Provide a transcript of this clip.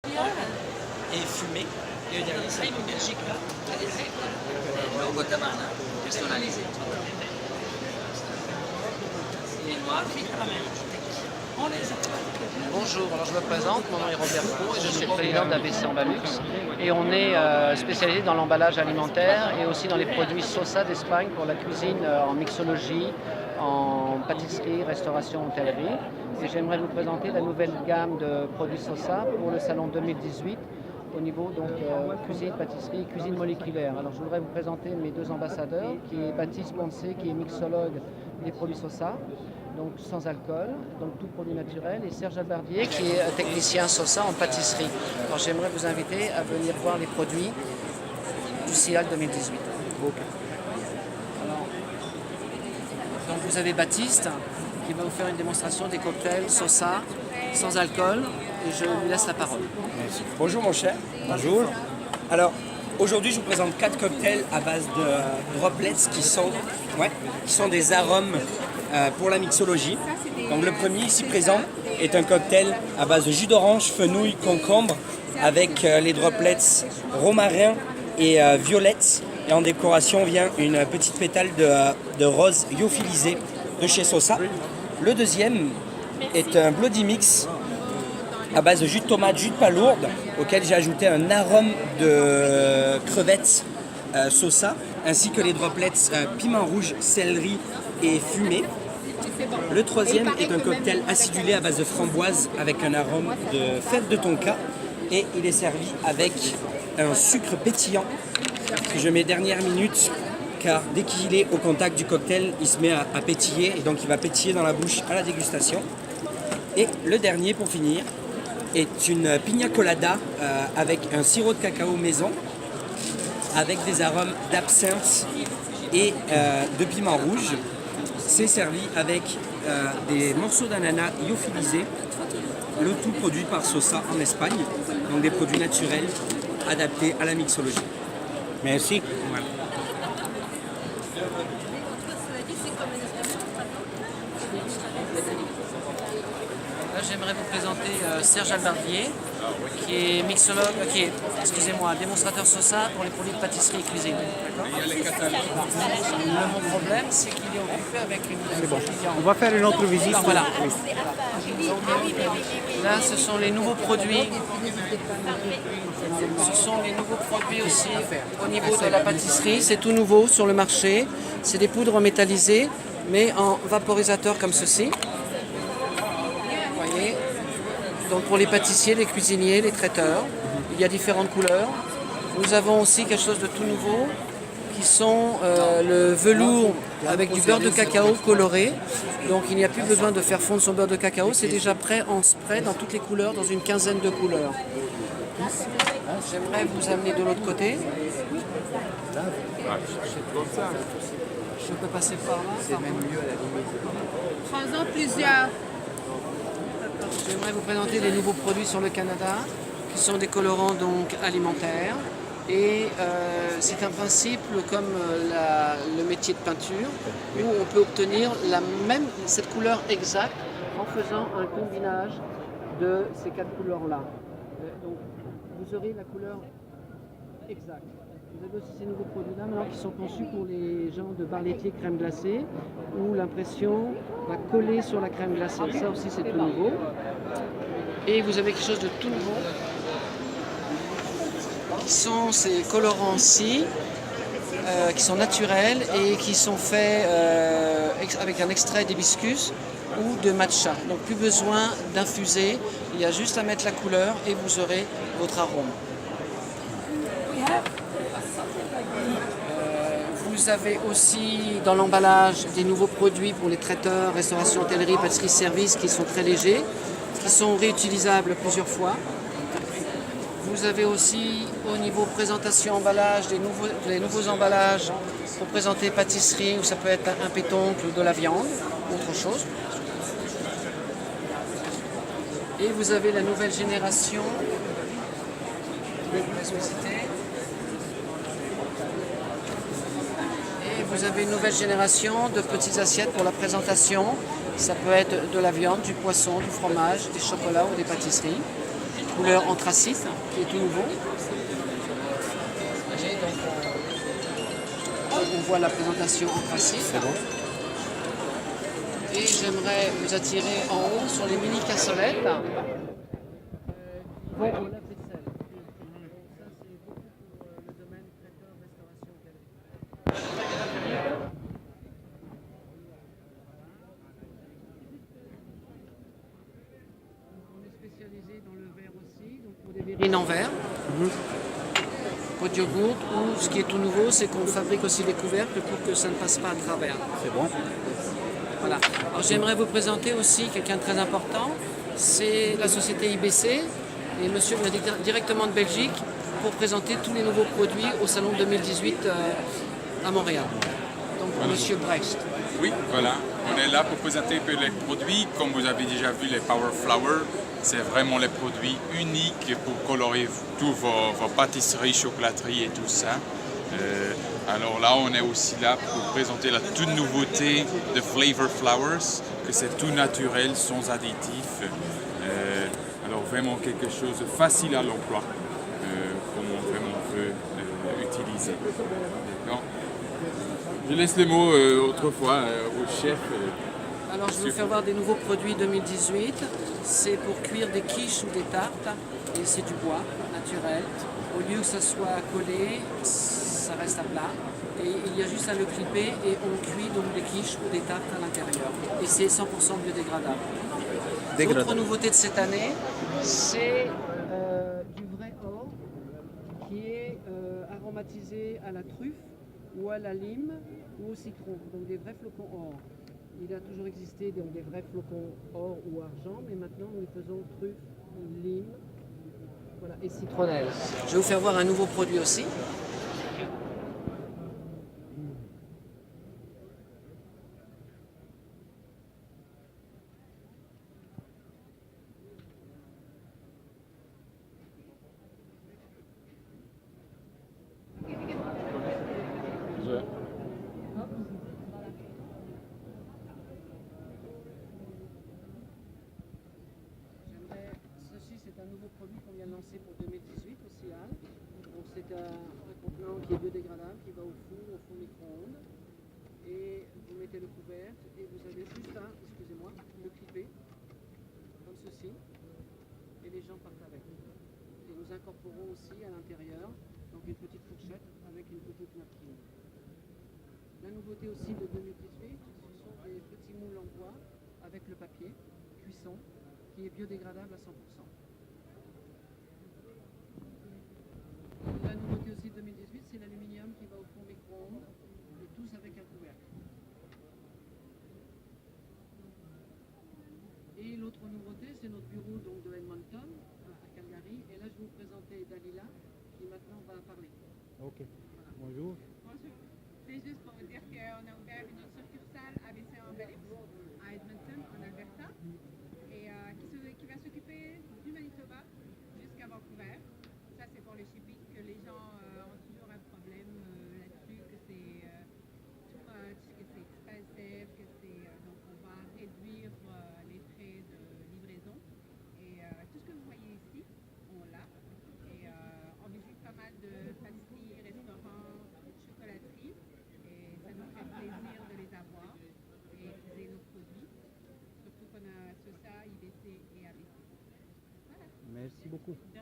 et fumé. Et le dernier, c'est en Belgique. Au Guatemala, personnalisé. Et noir et caramel. On les a. Bonjour, alors je me présente, mon nom est Robert Pro et je suis le président d'ABC Ambalux. Et on est spécialisé dans l'emballage alimentaire et aussi dans les produits Sosa d'Espagne pour la cuisine en mixologie, en pâtisserie, restauration, hôtellerie. Et j'aimerais vous présenter la nouvelle gamme de produits Sosa pour le salon 2018 au niveau donc cuisine, pâtisserie, cuisine moléculaire. Alors je voudrais vous présenter mes deux ambassadeurs, qui est Baptiste Poncé, qui est mixologue des produits Sosa, donc sans alcool, donc tout produit naturel, et Serge Albardier, qui est technicien Sosa en pâtisserie. Alors j'aimerais vous inviter à venir voir les produits du CIAL 2018. Okay. Alors, donc vous avez Baptiste qui va vous faire une démonstration des cocktails Sosa sans alcool, et je lui laisse la parole. Merci. Bonjour mon cher. Bonjour. Alors aujourd'hui je vous présente 4 cocktails à base de droplets qui sont des arômes pour la mixologie. Donc le premier ici présent est un cocktail à base de jus d'orange, fenouil, concombre avec les droplets romarin et violette. Et en décoration vient une petite pétale de rose lyophilisée de chez Sosa. Le deuxième est un Bloody Mix à base de jus de tomate, jus de palourde, auquel j'ai ajouté un arôme de crevettes Sosa, ainsi que les droplets piment rouge, céleri et fumé. Le troisième est un cocktail acidulé à base de framboise avec un arôme de fève de tonka, et il est servi avec un sucre pétillant que je mets dernière minute, car dès qu'il est au contact du cocktail, il se met à pétiller, et donc il va pétiller dans la bouche à la dégustation. Et le dernier, pour finir, est une pina colada avec un sirop de cacao maison, avec des arômes d'absinthe et de piment rouge. C'est servi avec des morceaux d'ananas lyophilisés, le tout produit par Sosa en Espagne, donc des produits naturels adaptés à la mixologie. Merci. Voilà. Là, j'aimerais vous présenter Serge Albardier, qui est mixologue, démonstrateur Sosa pour les produits de pâtisserie et cuisine. Mon problème, c'est qu'il est occupé avec une... C'est bon. On va faire une autre visite. Alors, voilà. Là, ce sont les nouveaux produits. Ce sont les nouveaux produits aussi au niveau de la pâtisserie. C'est tout nouveau sur le marché. C'est des poudres métallisées, mais en vaporisateur comme ceci. Donc pour les pâtissiers, les cuisiniers, les traiteurs, il y a différentes couleurs. Nous avons aussi quelque chose de tout nouveau qui sont le velours avec du beurre de cacao coloré. Donc il n'y a plus besoin de faire fondre son beurre de cacao, c'est déjà prêt en spray dans toutes les couleurs, dans une quinzaine de couleurs. J'aimerais vous amener de l'autre côté. Je peux passer par là. C'est même mieux à la limite. Prends-en plusieurs. J'aimerais vous présenter les nouveaux produits sur le Canada, qui sont des colorants donc alimentaires. Et c'est un principe comme le métier de peinture, où on peut obtenir cette couleur exacte en faisant un combinage de ces 4 couleurs-là. Donc vous aurez la couleur exacte. Vous avez aussi ces nouveaux produits-là qui sont conçus pour les gens de bar laitier crème glacée, où l'impression va coller sur la crème glacée. Ça aussi c'est tout nouveau. Et vous avez quelque chose de tout nouveau, qui sont ces colorants-ci, qui sont naturels et qui sont faits avec un extrait d'hibiscus ou de matcha. Donc plus besoin d'infuser, il y a juste à mettre la couleur et vous aurez votre arôme. Vous avez aussi dans l'emballage des nouveaux produits pour les traiteurs, restauration, hôtellerie, pâtisserie, service, qui sont très légers, qui sont réutilisables plusieurs fois. Vous avez aussi au niveau présentation emballage les nouveaux emballages pour présenter pâtisserie, ou ça peut être un pétoncle ou de la viande, autre chose. Et vous avez la nouvelle génération de vous avez une nouvelle génération de petites assiettes pour la présentation. Ça peut être de la viande, du poisson, du fromage, des chocolats ou des pâtisseries. couleur anthracite qui est tout nouveau. Donc on voit la présentation anthracite. C'est bon. Et j'aimerais vous attirer en haut sur les mini cassolettes. Bon, au lave-vaisselle. Ça, c'est beaucoup pour le domaine traiteur, restauration, galerie. On est spécialisé dans le verre aussi, donc pour des verrines en verre. Pot de yogourt, ou ce qui est tout nouveau, c'est qu'on fabrique aussi des couvercles pour que ça ne passe pas à travers. C'est bon. Voilà. Alors j'aimerais vous présenter aussi quelqu'un de très important, c'est la société IBC, et monsieur vient directement de Belgique pour présenter tous les nouveaux produits au salon 2018 à Montréal. Donc monsieur Brecht. Oui, voilà. On est là pour présenter un peu les produits. Comme vous avez déjà vu, les Power Flower, c'est vraiment les produits uniques pour colorer toutes vos pâtisseries, chocolateries et tout ça. Alors là, on est aussi là pour présenter la toute nouveauté de Flavor Flowers, que c'est tout naturel, sans additifs. Alors vraiment quelque chose de facile à l'emploi, qu'on vraiment peut utiliser. D'accord. Je laisse les mots autrefois au chef. Alors je vais vous faire voir des nouveaux produits 2018. C'est pour cuire des quiches ou des tartes, et c'est du bois naturel. Au lieu que ça soit collé, ça reste à plat. Et il y a juste à le clipper et on cuit donc des quiches ou des tartes à l'intérieur. Et c'est 100% biodégradable. L'autre nouveauté de cette année, c'est du vrai or qui est aromatisé à la truffe ou à la lime ou au citron. Donc des vrais flocons or. Il a toujours existé donc des vrais flocons or ou argent, mais maintenant nous les faisons truffe, lime, voilà, et citronnelle. Je vais vous faire voir un nouveau produit aussi. Ceci, c'est un nouveau produit qu'on vient de lancer pour 2018 au CIAL. Donc c'est un contenant qui est biodégradable, qui va au four micro-ondes. Et vous mettez le couvercle et vous avez juste à, excusez-moi, le clipper, comme ceci. Et les gens partent avec. Et nous incorporons aussi à l'intérieur donc une petite fourchette avec une petite napkin. La nouveauté aussi de 2018, ce sont des petits moules en bois avec le papier, cuisson, qui est biodégradable à 100%. La nouveauté aussi de 2018, c'est l'aluminium qui va au four micro-ondes, et tous avec un couvercle. Et l'autre nouveauté, c'est notre bureau donc, de Edmonton, à Calgary. Et là, je vais vous présenter Dalila, qui maintenant va parler. Ok. Voilà. Bonjour. Bonjour. C'est juste pour vous dire qu'on a ouvert une succursale ABC en Belgique, à Edmonton, en Alberta, et qui va s'occuper du Manitoba jusqu'à Vancouver. Ça, c'est pour le shipping, que les gens ont toujours un problème là-dessus, que c'est too much, que c'est expensive, que c'est... donc, on va réduire les frais de livraison. Et tout ce que vous voyez ici, on l'a. Et on visite pas mal de pâtisseries, restaurants, chocolateries. Et ça nous fait plaisir de les avoir et utiliser nos produits. Surtout qu'on a Sosa, IBC et ABC. Voilà. Merci beaucoup. De